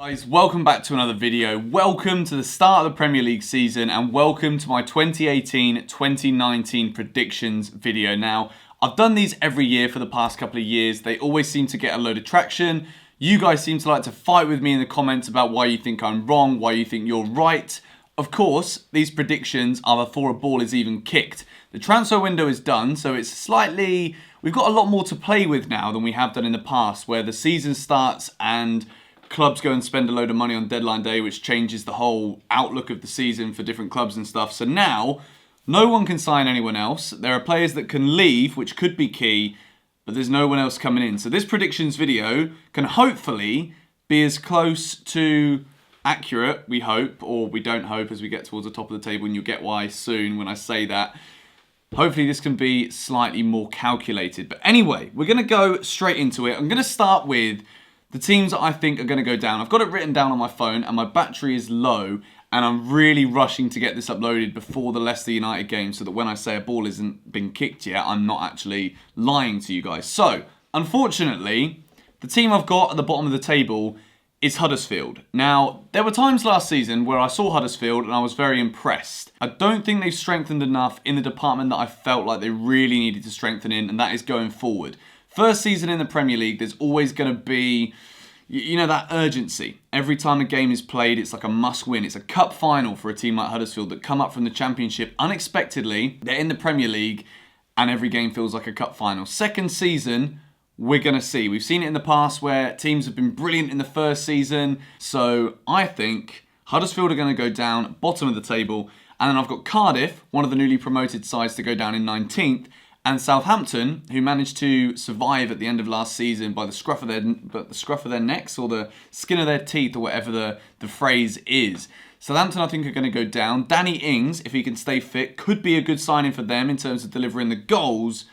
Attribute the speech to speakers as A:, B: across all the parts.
A: Guys, welcome back to another video. Welcome to the start of the Premier League season and welcome to my 2018-2019 predictions video. Now, I've done these every year for the past couple of years. They always seem to get a load of traction. You guys seem to like to fight with me in the comments about why you think I'm wrong, why you think you're right. Of course, these predictions are before a ball is even kicked. The transfer window is done, so we've got a lot more to play with now than we have done in the past, where the season starts and clubs go and spend a load of money on deadline day, which changes the whole outlook of the season for different clubs and stuff. So now, no one can sign anyone else. There are players that can leave, which could be key, but there's no one else coming in. So this predictions video can hopefully be as close to accurate, we hope, or we don't hope as we get towards the top of the table, and you'll get why soon when I say that. Hopefully this can be slightly more calculated. But anyway, we're going to go straight into it. I'm going to start with the teams that I think are going to go down. I've got it written down on my phone and my battery is low and I'm really rushing to get this uploaded before the Leicester United game so that when I say a ball isn't been kicked yet, I'm not actually lying to you guys. So, unfortunately, the team I've got at the bottom of the table is Huddersfield. Now, there were times last season where I saw Huddersfield and I was very impressed. I don't think they've strengthened enough in the department that I felt like they really needed to strengthen in, and that is going forward. First season in the Premier League, there's always going to be, you know, that urgency. Every time a game is played, it's like a must-win. It's a cup final for a team like Huddersfield that come up from the Championship unexpectedly. They're in the Premier League, and every game feels like a cup final. Second season, we're going to see. We've seen it in the past where teams have been brilliant in the first season. So I think Huddersfield are going to go down, bottom of the table. And then I've got Cardiff, one of the newly promoted sides, to go down in 19th. And Southampton, who managed to survive at the end of last season by the scruff of their necks or the skin of their teeth or whatever the phrase is. Southampton, I think, are going to go down. Danny Ings, if he can stay fit, could be a good signing for them in terms of delivering the goals.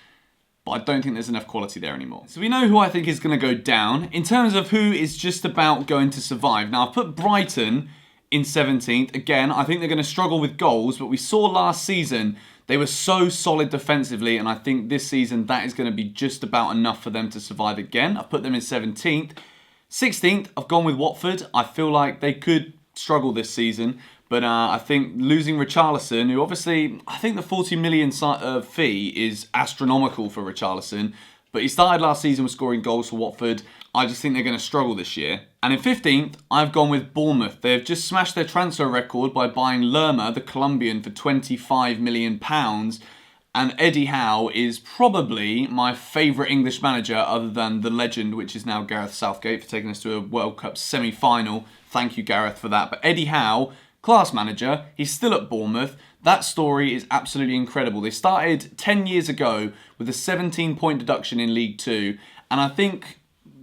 A: But I don't think there's enough quality there anymore. So we know who I think is going to go down. In terms of who is just about going to survive. Now, I've put Brighton in 17th. Again, I think they're going to struggle with goals. But we saw last season they were so solid defensively, and I think this season that is going to be just about enough for them to survive again. I've put them in 17th. 16th, I've gone with Watford. I feel like they could struggle this season, but I think losing Richarlison, who obviously, I think the 40 million fee is astronomical for Richarlison, but he started last season with scoring goals for Watford. I just think they're going to struggle this year. And in 15th, I've gone with Bournemouth. They've just smashed their transfer record by buying Lerma, the Colombian, for £25 million. And Eddie Howe is probably my favourite English manager other than the legend, which is now Gareth Southgate, for taking us to a World Cup semi-final. Thank you, Gareth, for that. But Eddie Howe, class manager, he's still at Bournemouth. That story is absolutely incredible. They started 10 years ago with a 17-point deduction in League Two. And I think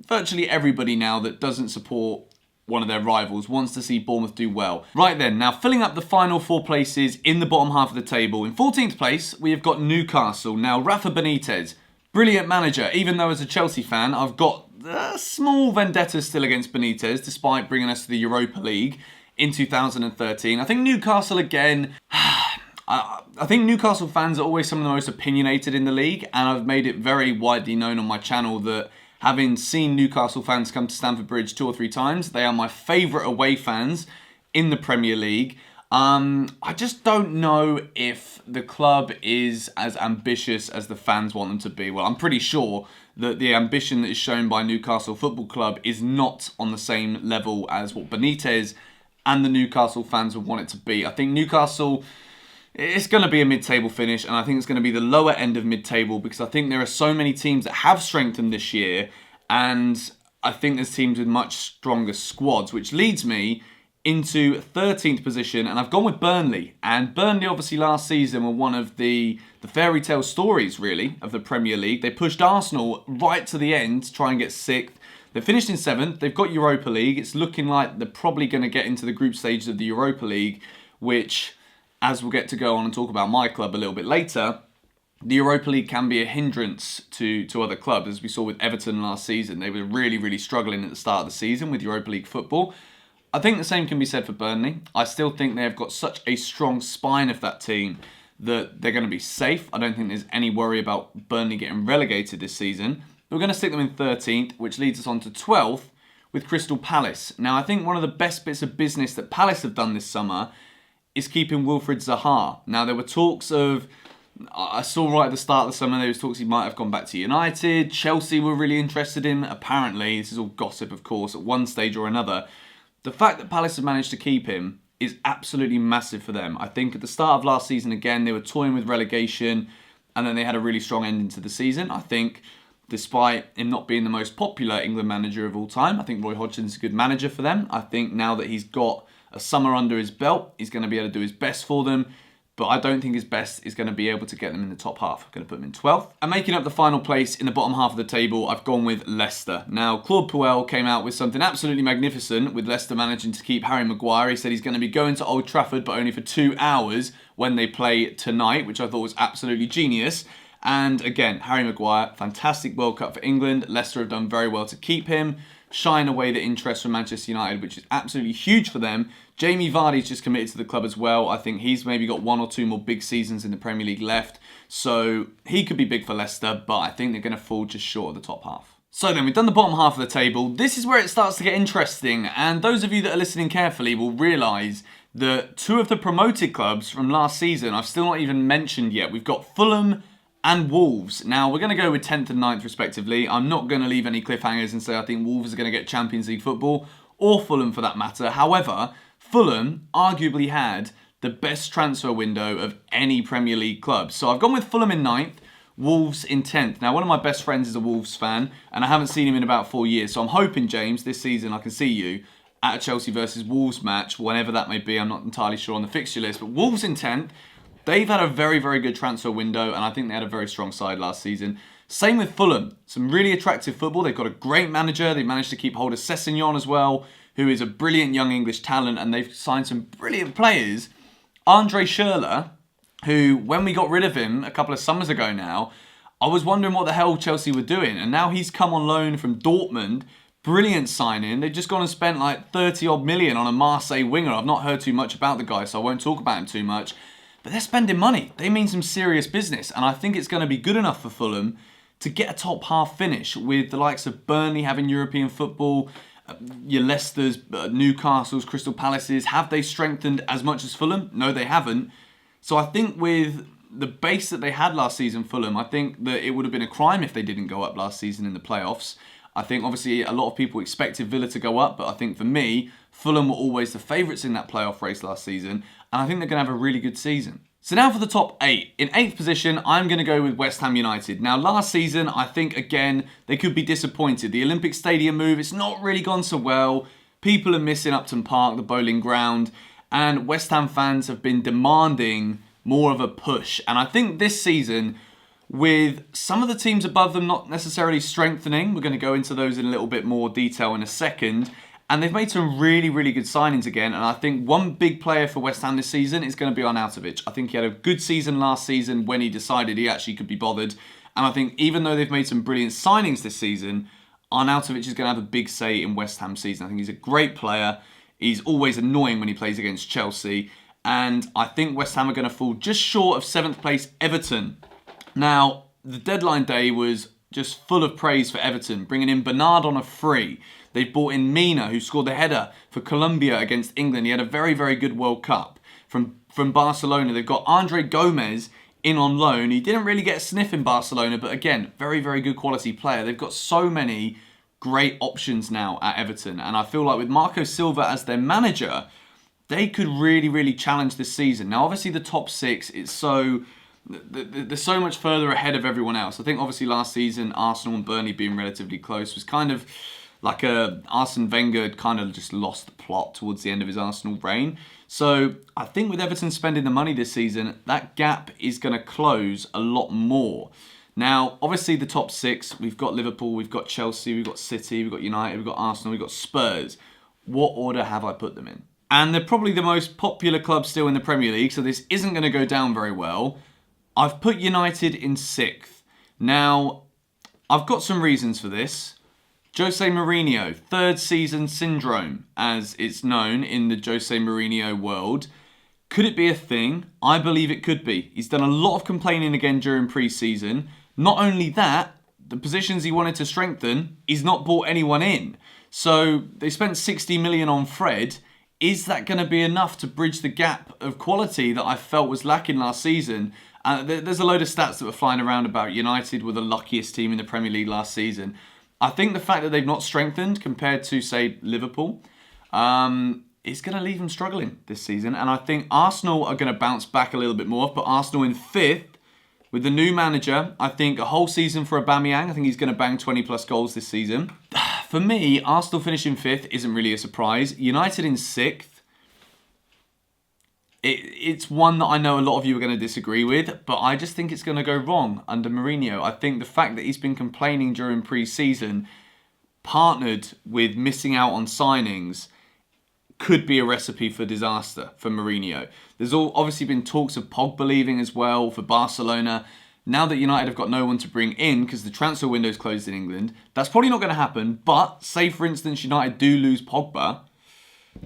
A: virtually everybody now that doesn't support one of their rivals wants to see Bournemouth do well. Right then, now filling up the final four places in the bottom half of the table. In 14th place, we have got Newcastle. Now, Rafa Benitez, brilliant manager. Even though as a Chelsea fan, I've got a small vendetta still against Benitez, despite bringing us to the Europa League in 2013. I think Newcastle again, I think Newcastle fans are always some of the most opinionated in the league, and I've made it very widely known on my channel that having seen Newcastle fans come to Stamford Bridge 2 or 3 times, they are my favourite away fans in the Premier League. I just don't know if the club is as ambitious as the fans want them to be. Well, I'm pretty sure that the ambition that is shown by Newcastle Football Club is not on the same level as what Benitez and the Newcastle fans would want it to be. I think Newcastle, it's going to be a mid-table finish, and I think it's going to be the lower end of mid-table because I think there are so many teams that have strengthened this year, and I think there's teams with much stronger squads, which leads me into 13th position, and I've gone with Burnley. And Burnley, obviously, last season were one of the fairy tale stories, really, of the Premier League. They pushed Arsenal right to the end to try and get 6th. They finished in 7th. They've got Europa League. It's looking like they're probably going to get into the group stages of the Europa League, which, as we'll get to go on and talk about my club a little bit later, the Europa League can be a hindrance to other clubs, as we saw with Everton last season. They were really, really struggling at the start of the season with Europa League football. I think the same can be said for Burnley. I still think they have got such a strong spine of that team that they're going to be safe. I don't think there's any worry about Burnley getting relegated this season. We're going to stick them in 13th, which leads us on to 12th, with Crystal Palace. Now, I think one of the best bits of business that Palace have done this summer is keeping Wilfried Zaha. Now, there were talks of, I saw right at the start of the summer, there was talks he might have gone back to United. Chelsea were really interested in him. Apparently, this is all gossip, of course, at one stage or another. The fact that Palace have managed to keep him is absolutely massive for them. I think at the start of last season, again, they were toying with relegation, and then they had a really strong ending to the season. I think, despite him not being the most popular England manager of all time, I think Roy Hodgson's a good manager for them. I think now that he's got a summer under his belt, he's going to be able to do his best for them. But I don't think his best is going to be able to get them in the top half. I'm going to put them in 12th. And making up the final place in the bottom half of the table, I've gone with Leicester. Now, Claude Puel came out with something absolutely magnificent with Leicester managing to keep Harry Maguire. He said he's going to be going to Old Trafford, but only for 2 hours when they play tonight, which I thought was absolutely genius. And again, Harry Maguire, fantastic World Cup for England. Leicester have done very well to keep him, shine away the interest from Manchester United, which is absolutely huge for them. Jamie Vardy's just committed to the club as well. I think he's maybe got 1 or 2 more big seasons in the Premier League left. So he could be big for Leicester, but I think they're going to fall just short of the top half. So then, we've done the bottom half of the table. This is where it starts to get interesting. And those of you that are listening carefully will realise that 2 of the promoted clubs from last season, I've still not even mentioned yet. We've got Fulham and Wolves. Now, we're going to go with 10th and 9th respectively. I'm not going to leave any cliffhangers and say I think Wolves are going to get Champions League football, or Fulham for that matter. However, Fulham arguably had the best transfer window of any Premier League club. So I've gone with Fulham in 9th, Wolves in 10th. Now, one of my best friends is a Wolves fan, and I haven't seen him in about 4 years. So I'm hoping, James, this season I can see you at a Chelsea versus Wolves match, whenever that may be. I'm not entirely sure on the fixture list. But Wolves in 10th, they've had a very, very good transfer window, and I think they had a very strong side last season. Same with Fulham. Some really attractive football. They've got a great manager. They managed to keep hold of Sessegnon as well, who is a brilliant young English talent, and they've signed some brilliant players. Andre Schürrle, who, when we got rid of him a couple of summers ago now, I was wondering what the hell Chelsea were doing, and now he's come on loan from Dortmund. Brilliant signing. They've just gone and spent like 30-odd million on a Marseille winger. I've not heard too much about the guy, so I won't talk about him too much. But they're spending money. They mean some serious business, and I think it's going to be good enough for Fulham to get a top half finish with the likes of Burnley having European football, your Leicesters, Newcastles, Crystal Palaces. Have they strengthened as much as Fulham? No, they haven't. So I think with the base that they had last season, Fulham, I think that it would have been a crime if they didn't go up last season in the playoffs. I think obviously a lot of people expected Villa to go up, but I think for me, Fulham were always the favourites in that playoff race last season, and I think they're going to have a really good season. So now for the top 8. In 8th position, I'm going to go with West Ham United. Now, last season, I think, again, they could be disappointed. The Olympic Stadium move, it's not really gone so well. People are missing Upton Park, the bowling ground, and West Ham fans have been demanding more of a push. And I think this season, with some of the teams above them not necessarily strengthening, we're going to go into those in a little bit more detail in a second, and they've made some really, really good signings again. And I think one big player for West Ham this season is going to be Arnautovic. I think he had a good season last season when he decided he actually could be bothered. And I think even though they've made some brilliant signings this season, Arnautovic is going to have a big say in West Ham's season. I think he's a great player. He's always annoying when he plays against Chelsea. And I think West Ham are going to fall just short of 7th place Everton. Now, the deadline day was just full of praise for Everton, bringing in Bernard on a free. They've brought in Mina, who scored the header for Colombia against England. He had a very, very good World Cup. From Barcelona, they've got Andre Gomez in on loan. He didn't really get a sniff in Barcelona, but again, very, very good quality player. They've got so many great options now at Everton. And I feel like with Marco Silva as their manager, they could really, really challenge this season. Now, obviously, the top 6, they're so much further ahead of everyone else. I think obviously last season, Arsenal and Burnley being relatively close was kind of like Arsene Wenger kind of just lost the plot towards the end of his Arsenal reign. So I think with Everton spending the money this season, that gap is going to close a lot more. Now, obviously the top 6, we've got Liverpool, we've got Chelsea, we've got City, we've got United, we've got Arsenal, we've got Spurs. What order have I put them in? And they're probably the most popular club still in the Premier League, so this isn't going to go down very well. I've put United in 6th. Now, I've got some reasons for this. Jose Mourinho, 3rd season syndrome, as it's known in the Jose Mourinho world. Could it be a thing? I believe it could be. He's done a lot of complaining again during pre-season. Not only that, the positions he wanted to strengthen, he's not brought anyone in. So they spent 60 million on Fred. Is that going to be enough to bridge the gap of quality that I felt was lacking last season? There's a load of stats that were flying around about United were the luckiest team in the Premier League last season. I think the fact that they've not strengthened compared to, say, Liverpool, is going to leave them struggling this season. And I think Arsenal are going to bounce back a little bit more. But Arsenal in 5th with the new manager, I think a whole season for Aubameyang. I think he's going to bang 20 plus goals this season. For me, Arsenal finishing 5th isn't really a surprise. United in 6th. It's one that I know a lot of you are going to disagree with, but I just think it's going to go wrong under Mourinho. I think the fact that he's been complaining during pre-season, partnered with missing out on signings, could be a recipe for disaster for Mourinho. There's obviously been talks of Pogba leaving as well for Barcelona. Now that United have got no one to bring in because the transfer window's closed in England, that's probably not going to happen. But say, for instance, United do lose Pogba,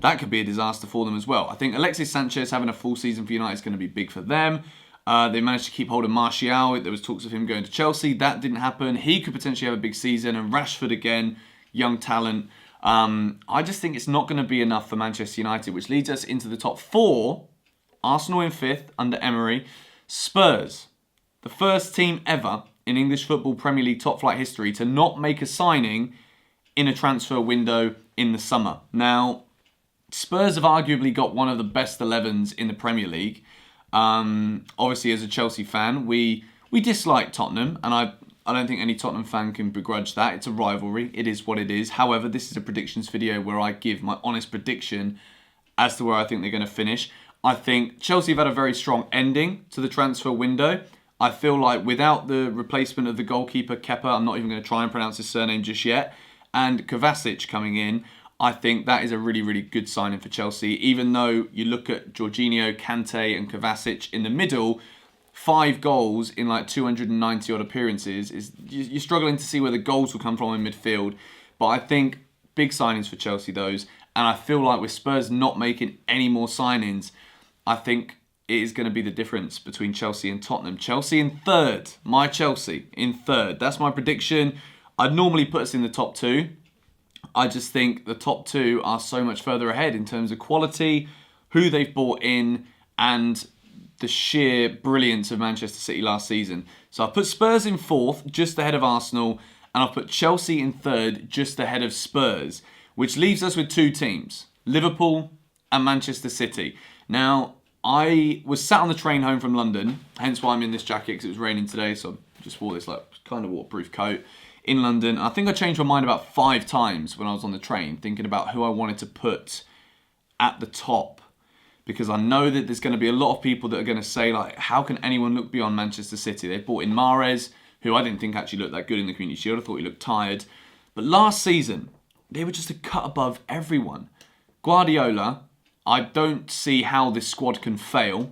A: that could be a disaster for them as well. I think Alexis Sanchez having a full season for United is going to be big for them. They managed to keep hold of Martial. There was talks of him going to Chelsea. That didn't happen. He could potentially have a big season. And Rashford again, young talent. I just think it's not going to be enough for Manchester United, which leads us into the top 4. Arsenal in 5th under Emery. Spurs, the first team ever in English football Premier League top flight history to not make a signing in a transfer window in the summer. Now, Spurs have arguably got one of the best 11s in the Premier League. Obviously, as a Chelsea fan, we dislike Tottenham, and I don't think any Tottenham fan can begrudge that. It's a rivalry. It is what it is. However, this is a predictions video where I give my honest prediction as to where I think they're going to finish. I think Chelsea have had a very strong ending to the transfer window. I feel like without the replacement of the goalkeeper, Kepa, I'm not even going to try and pronounce his surname just yet, and Kovacic coming in, I think that is a really, really good signing for Chelsea. Even though you look at Jorginho, Kante and Kovacic in the middle, 5 goals in like 290 odd appearances, you're struggling to see where the goals will come from in midfield. But I think big signings for Chelsea, those. And I feel like with Spurs not making any more signings, I think it is going to be the difference between Chelsea and Tottenham. Chelsea in 3rd. My Chelsea in 3rd. That's my prediction. I'd normally put us in the top 2. I just think the top 2 are so much further ahead in terms of quality, who they've bought in, and the sheer brilliance of Manchester City last season. So I've put Spurs in 4th, just ahead of Arsenal, and I've put Chelsea in 3rd, just ahead of Spurs, which leaves us with 2 teams, Liverpool and Manchester City. Now, I was sat on the train home from London, hence why I'm in this jacket, because it was raining today, so I just wore this like kind of waterproof coat in London. I think I changed my mind about 5 times when I was on the train, thinking about who I wanted to put at the top. Because I know that there's going to be a lot of people that are going to say, like, how can anyone look beyond Manchester City? They brought in Mahrez, who I didn't think actually looked that good in the Community Shield. I thought he looked tired. But last season, they were just a cut above everyone. Guardiola, I don't see how this squad can fail.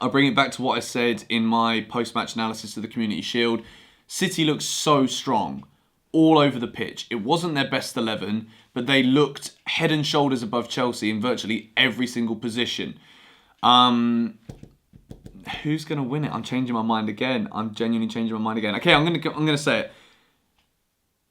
A: I'll bring it back to what I said in my post-match analysis of the Community Shield. City looks so strong all over the pitch. It wasn't their best 11, but they looked head and shoulders above Chelsea in virtually every single position. Who's going to win it? I'm changing my mind again. I'm genuinely changing my mind again. Okay, I'm going to say it.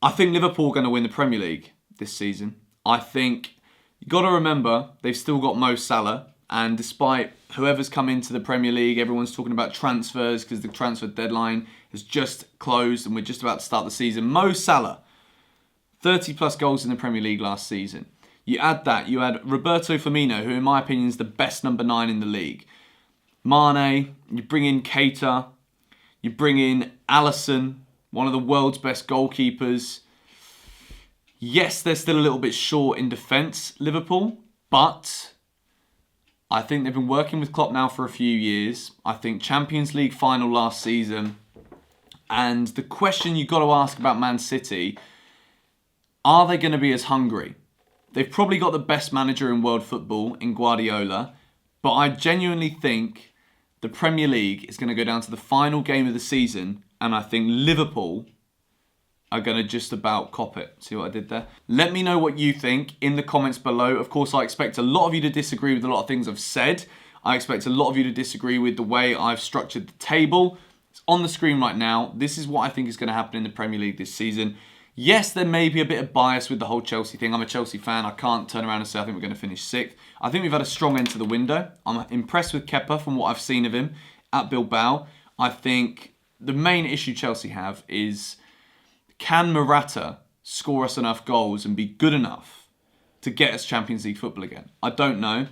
A: I think Liverpool are going to win the Premier League this season. I think you got to remember they've still got Mo Salah, and despite whoever's come into the Premier League, everyone's talking about transfers because the transfer deadline has just closed and we're just about to start the season. Mo Salah, 30 plus goals in the Premier League last season. You add that, you add Roberto Firmino, who in my opinion is the best number 9 in the league. Mane, you bring in Keita, you bring in Alisson, one of the world's best goalkeepers. Yes, they're still a little bit short in defence, Liverpool, but I think they've been working with Klopp now for a few years. I think Champions League final last season. And the question you've got to ask about Man City, are they going to be as hungry? They've probably got the best manager in world football in Guardiola, but I genuinely think the Premier League is going to go down to the final game of the season, and I think Liverpool are going to just about cop it. See what I did there? Let me know what you think in the comments below. Of course, I expect a lot of you to disagree with a lot of things I've said. I expect a lot of you to disagree with the way I've structured the table. It's on the screen right now. This is what I think is going to happen in the Premier League this season. Yes, there may be a bit of bias with the whole Chelsea thing. I'm a Chelsea fan. I can't turn around and say I think we're going to finish 6th. I think we've had a strong end to the window. I'm impressed with Kepa from what I've seen of him at Bilbao. I think the main issue Chelsea have is, can Morata score us enough goals and be good enough to get us Champions League football again? I don't know.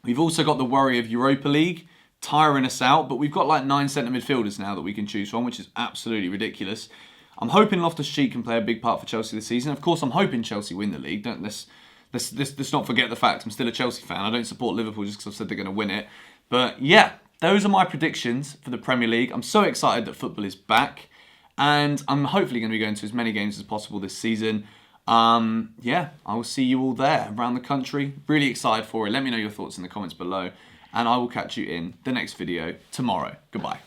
A: We've also got the worry of Europa League tiring us out, but we've got like 9 centre midfielders now that we can choose from, which is absolutely ridiculous. I'm hoping Loftus-Cheek can play a big part for Chelsea this season. Of course, I'm hoping Chelsea win the league. Let's not forget the fact I'm still a Chelsea fan. I don't support Liverpool just because I've said they're going to win it. But yeah, those are my predictions for the Premier League. I'm so excited that football is back, and I'm hopefully going to be going to as many games as possible this season. Yeah, I will see you all there around the country. Really excited for it. Let me know your thoughts in the comments below, and I will catch you in the next video tomorrow. Goodbye.